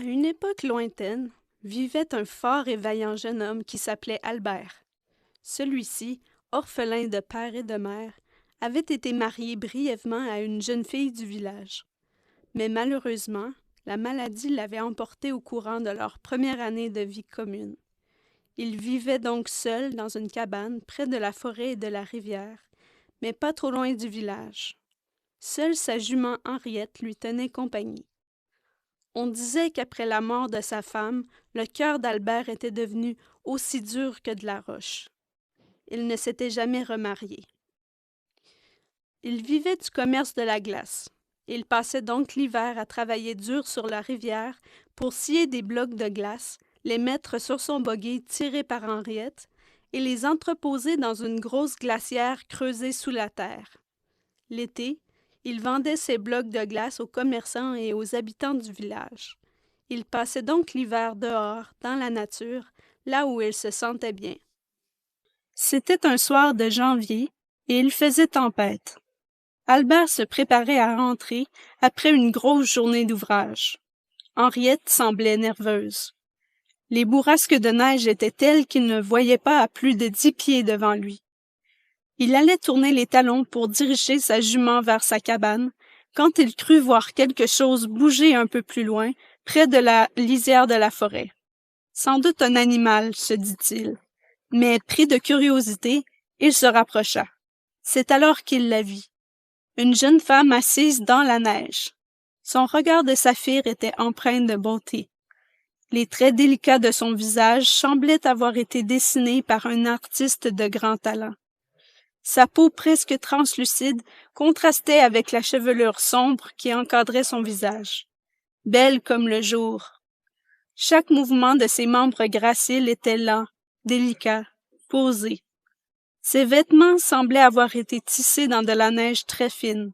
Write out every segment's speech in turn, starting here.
une époque lointaine, vivait un fort et vaillant jeune homme qui s'appelait Albert. Celui-ci, orphelin de père et de mère, avait été marié brièvement à une jeune fille du village. Mais malheureusement, la maladie l'avait emporté au courant de leur première année de vie commune. Il vivait donc seul dans une cabane près de la forêt et de la rivière, mais pas trop loin du village. Seule sa jument Henriette lui tenait compagnie. On disait qu'après la mort de sa femme, le cœur d'Albert était devenu aussi dur que de la roche. Il ne s'était jamais remarié. Il vivait du commerce de la glace. Il passait donc l'hiver à travailler dur sur la rivière pour scier des blocs de glace, les mettre sur son buggy tiré par Henriette et les entreposer dans une grosse glacière creusée sous la terre. L'été, il vendait ses blocs de glace aux commerçants et aux habitants du village. Il passait donc l'hiver dehors, dans la nature, là où il se sentait bien. C'était un soir de janvier, et il faisait tempête. Albert se préparait à rentrer après une grosse journée d'ouvrage. Henriette semblait nerveuse. Les bourrasques de neige étaient telles qu'il ne voyait pas à plus de 10 pieds devant lui. Il allait tourner les talons pour diriger sa jument vers sa cabane, quand il crut voir quelque chose bouger un peu plus loin, près de la lisière de la forêt. Sans doute un animal, se dit-il, mais pris de curiosité, il se rapprocha. C'est alors qu'il la vit. Une jeune femme assise dans la neige. Son regard de saphir était empreint de bonté. Les traits délicats de son visage semblaient avoir été dessinés par un artiste de grand talent. Sa peau presque translucide contrastait avec la chevelure sombre qui encadrait son visage. Belle comme le jour. Chaque mouvement de ses membres graciles était lent, délicat, posé. Ses vêtements semblaient avoir été tissés dans de la neige très fine.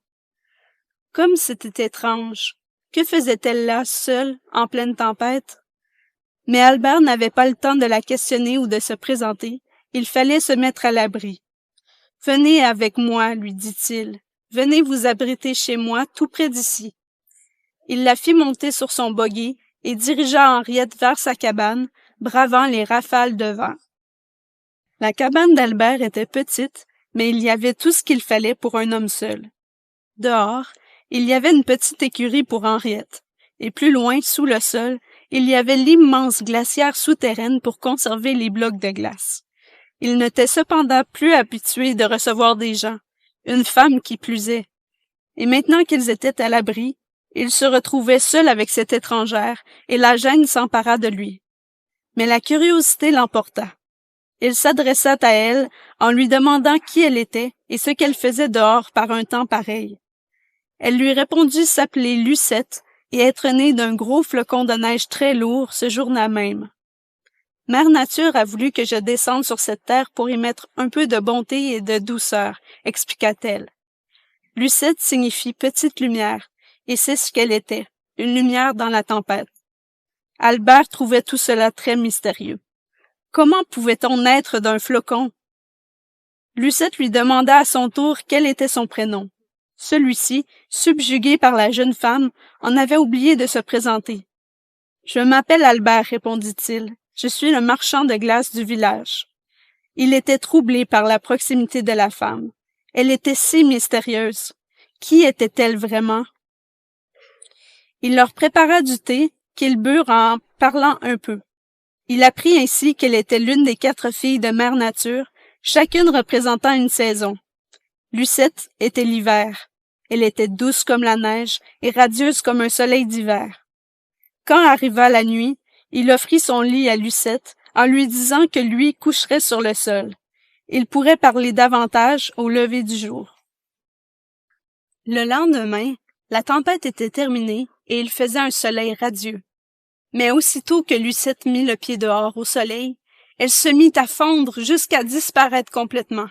Comme c'était étrange. Que faisait-elle là, seule, en pleine tempête? Mais Albert n'avait pas le temps de la questionner ou de se présenter. Il fallait se mettre à l'abri. « Venez avec moi, lui dit-il. Venez vous abriter chez moi, tout près d'ici. » Il la fit monter sur son buggy et dirigea Henriette vers sa cabane, bravant les rafales de vent. La cabane d'Albert était petite, mais il y avait tout ce qu'il fallait pour un homme seul. Dehors, il y avait une petite écurie pour Henriette, et plus loin, sous le sol, il y avait l'immense glacière souterraine pour conserver les blocs de glace. Il n'était cependant plus habitué de recevoir des gens, une femme qui plus est. Et maintenant qu'ils étaient à l'abri, il se retrouvait seul avec cette étrangère, et la gêne s'empara de lui. Mais la curiosité l'emporta. Il s'adressa à elle en lui demandant qui elle était et ce qu'elle faisait dehors par un temps pareil. Elle lui répondit s'appeler Lucette et être née d'un gros flocon de neige très lourd ce jour-là même. Mère Nature a voulu que je descende sur cette terre pour y mettre un peu de bonté et de douceur, expliqua-t-elle. Lucette signifie petite lumière, et c'est ce qu'elle était, une lumière dans la tempête. Albert trouvait tout cela très mystérieux. Comment pouvait-on naître d'un flocon? Lucette lui demanda à son tour quel était son prénom. Celui-ci, subjugué par la jeune femme, en avait oublié de se présenter. « Je m'appelle Albert, répondit-il. Je suis le marchand de glace du village. » Il était troublé par la proximité de la femme. Elle était si mystérieuse. Qui était-elle vraiment? Il leur prépara du thé, qu'ils burent en parlant un peu. Il apprit ainsi qu'elle était l'une des 4 filles de Mère Nature, chacune représentant une saison. Lucette était l'hiver. Elle était douce comme la neige et radieuse comme un soleil d'hiver. Quand arriva la nuit, il offrit son lit à Lucette en lui disant que lui coucherait sur le sol. Il pourrait parler davantage au lever du jour. Le lendemain, la tempête était terminée et il faisait un soleil radieux. Mais aussitôt que Lucette mit le pied dehors au soleil, elle se mit à fondre jusqu'à disparaître complètement.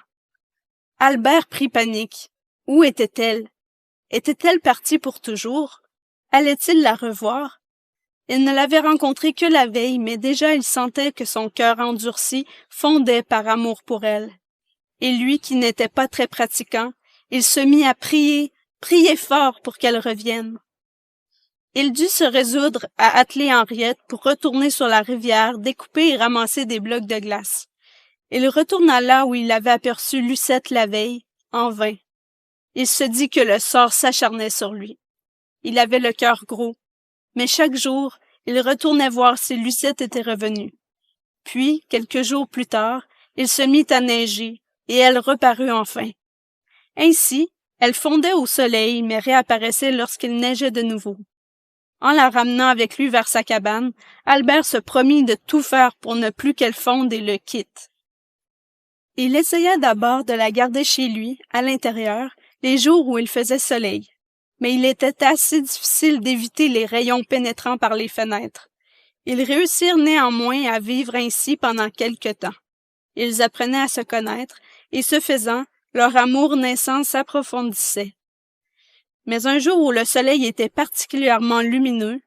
Albert prit panique. Où était-elle? Était-elle partie pour toujours? Allait-il la revoir? Il ne l'avait rencontrée que la veille, mais déjà il sentait que son cœur endurci fondait par amour pour elle. Et lui, qui n'était pas très pratiquant, il se mit à prier fort pour qu'elle revienne. Il dut se résoudre à atteler Henriette pour retourner sur la rivière, découper et ramasser des blocs de glace. Il retourna là où il avait aperçu Lucette la veille, en vain. Il se dit que le sort s'acharnait sur lui. Il avait le cœur gros, mais chaque jour, il retournait voir si Lucette était revenue. Puis, quelques jours plus tard, il se mit à neiger, et elle reparut enfin. Ainsi, elle fondait au soleil, mais réapparaissait lorsqu'il neigeait de nouveau. En la ramenant avec lui vers sa cabane, Albert se promit de tout faire pour ne plus qu'elle fonde et le quitte. Il essaya d'abord de la garder chez lui, à l'intérieur, les jours où il faisait soleil. Mais il était assez difficile d'éviter les rayons pénétrant par les fenêtres. Ils réussirent néanmoins à vivre ainsi pendant quelque temps. Ils apprenaient à se connaître, et ce faisant, leur amour naissant s'approfondissait. Mais un jour où le soleil était particulièrement lumineux,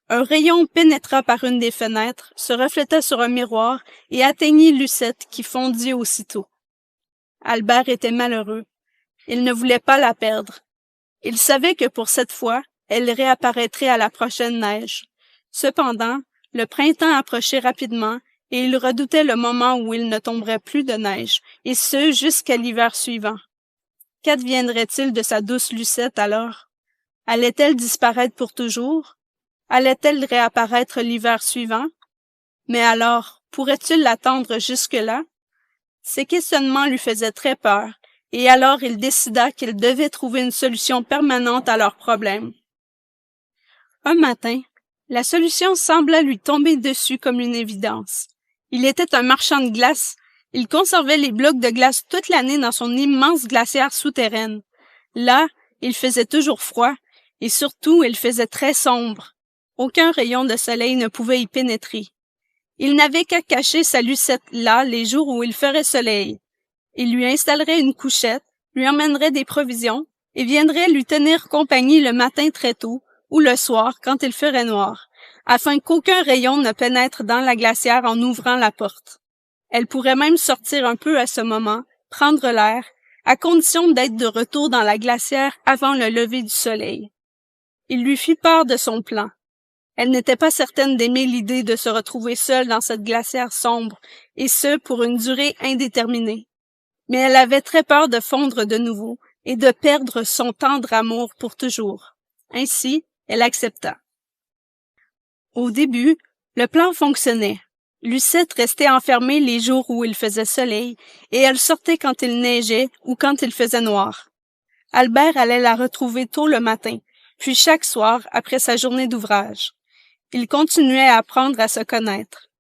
un rayon pénétra par une des fenêtres, se refléta sur un miroir et atteignit Lucette qui fondit aussitôt. Albert était malheureux. Il ne voulait pas la perdre. Il savait que pour cette fois, elle réapparaîtrait à la prochaine neige. Cependant, le printemps approchait rapidement et il redoutait le moment où il ne tomberait plus de neige, et ce jusqu'à l'hiver suivant. Qu'adviendrait-il de sa douce Lucette alors? Allait-elle disparaître pour toujours? Allait-elle réapparaître l'hiver suivant? Mais alors, pourrait-il l'attendre jusque-là? Ces questionnements lui faisaient très peur, et alors il décida qu'il devait trouver une solution permanente à leur problème. Un matin, la solution sembla lui tomber dessus comme une évidence. Il était un marchand de glace. Il conservait les blocs de glace toute l'année dans son immense glacière souterraine. Là, il faisait toujours froid, et surtout il faisait très sombre. Aucun rayon de soleil ne pouvait y pénétrer. Il n'avait qu'à cacher sa Lucette là les jours où il ferait soleil. Il lui installerait une couchette, lui emmènerait des provisions, et viendrait lui tenir compagnie le matin très tôt, ou le soir quand il ferait noir, afin qu'aucun rayon ne pénètre dans la glacière en ouvrant la porte. Elle pourrait même sortir un peu à ce moment, prendre l'air, à condition d'être de retour dans la glacière avant le lever du soleil. Il lui fit part de son plan. Elle n'était pas certaine d'aimer l'idée de se retrouver seule dans cette glacière sombre, et ce pour une durée indéterminée. Mais elle avait très peur de fondre de nouveau et de perdre son tendre amour pour toujours. Ainsi, elle accepta. Au début, le plan fonctionnait. Lucette restait enfermée les jours où il faisait soleil, et elle sortait quand il neigeait ou quand il faisait noir. Albert allait la retrouver tôt le matin, puis chaque soir après sa journée d'ouvrage. Ils continuaient à apprendre à se connaître.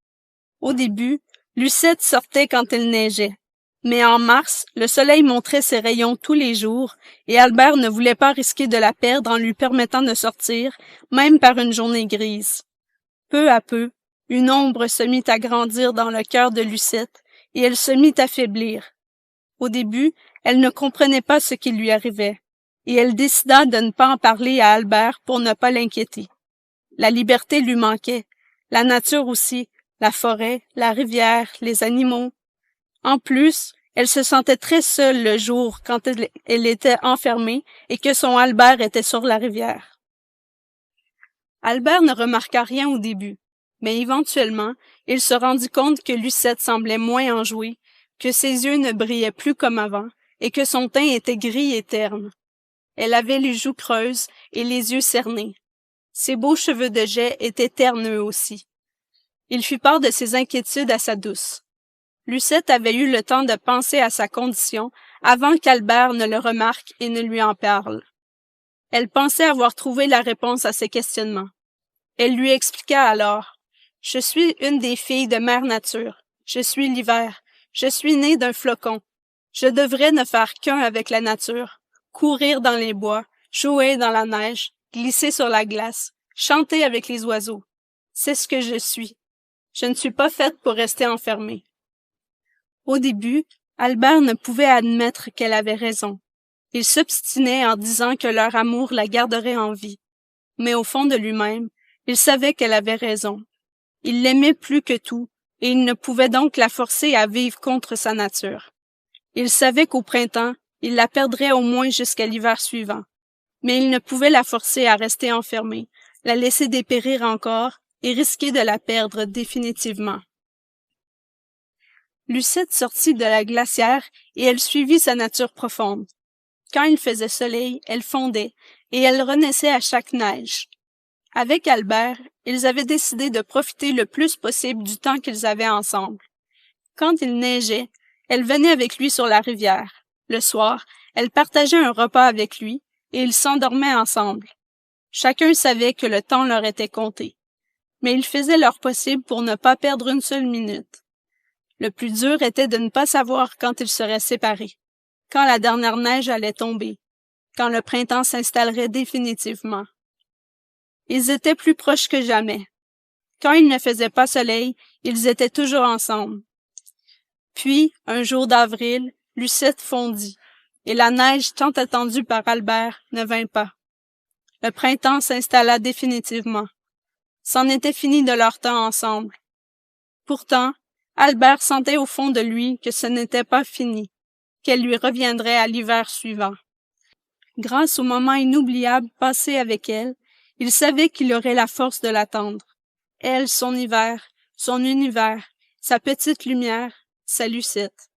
Au début, Lucette sortait quand il neigeait. Mais en mars, le soleil montrait ses rayons tous les jours, et Albert ne voulait pas risquer de la perdre en lui permettant de sortir, même par une journée grise. Peu à peu, une ombre se mit à grandir dans le cœur de Lucette, et elle se mit à faiblir. Au début, elle ne comprenait pas ce qui lui arrivait, et elle décida de ne pas en parler à Albert pour ne pas l'inquiéter. La liberté lui manquait, la nature aussi, la forêt, la rivière, les animaux. En plus, elle se sentait très seule le jour quand elle était enfermée et que son Albert était sur la rivière. Albert ne remarqua rien au début, mais éventuellement, il se rendit compte que Lucette semblait moins enjouée, que ses yeux ne brillaient plus comme avant et que son teint était gris et terne. Elle avait les joues creuses et les yeux cernés. Ses beaux cheveux de jais étaient terneux aussi. Il fit part de ses inquiétudes à sa douce. Lucette avait eu le temps de penser à sa condition avant qu'Albert ne le remarque et ne lui en parle. Elle pensait avoir trouvé la réponse à ses questionnements. Elle lui expliqua alors. « Je suis une des filles de Mère Nature. Je suis l'hiver. Je suis née d'un flocon. Je devrais ne faire qu'un avec la nature, courir dans les bois, jouer dans la neige, glisser sur la glace, chanter avec les oiseaux. C'est ce que je suis. Je ne suis pas faite pour rester enfermée. » Au début, Albert ne pouvait admettre qu'elle avait raison. Il s'obstinait en disant que leur amour la garderait en vie. Mais au fond de lui-même, il savait qu'elle avait raison. Il l'aimait plus que tout, et il ne pouvait donc la forcer à vivre contre sa nature. Il savait qu'au printemps, il la perdrait au moins jusqu'à l'hiver suivant. Mais il ne pouvait la forcer à rester enfermée, la laisser dépérir encore et risquer de la perdre définitivement. Lucette sortit de la glacière et elle suivit sa nature profonde. Quand il faisait soleil, elle fondait, et elle renaissait à chaque neige. Avec Albert, ils avaient décidé de profiter le plus possible du temps qu'ils avaient ensemble. Quand il neigeait, elle venait avec lui sur la rivière. Le soir, elle partageait un repas avec lui, et ils s'endormaient ensemble. Chacun savait que le temps leur était compté. Mais ils faisaient leur possible pour ne pas perdre une seule minute. Le plus dur était de ne pas savoir quand ils seraient séparés, quand la dernière neige allait tomber, quand le printemps s'installerait définitivement. Ils étaient plus proches que jamais. Quand il ne faisait pas soleil, ils étaient toujours ensemble. Puis, un jour d'avril, Lucette fondit, et la neige tant attendue par Albert ne vint pas. Le printemps s'installa définitivement. C'en était fini de leur temps ensemble. Pourtant, Albert sentait au fond de lui que ce n'était pas fini, qu'elle lui reviendrait à l'hiver suivant. Grâce aux moments inoubliables passés avec elle, il savait qu'il aurait la force de l'attendre. Elle, son hiver, son univers, sa petite lumière, sa Lucette.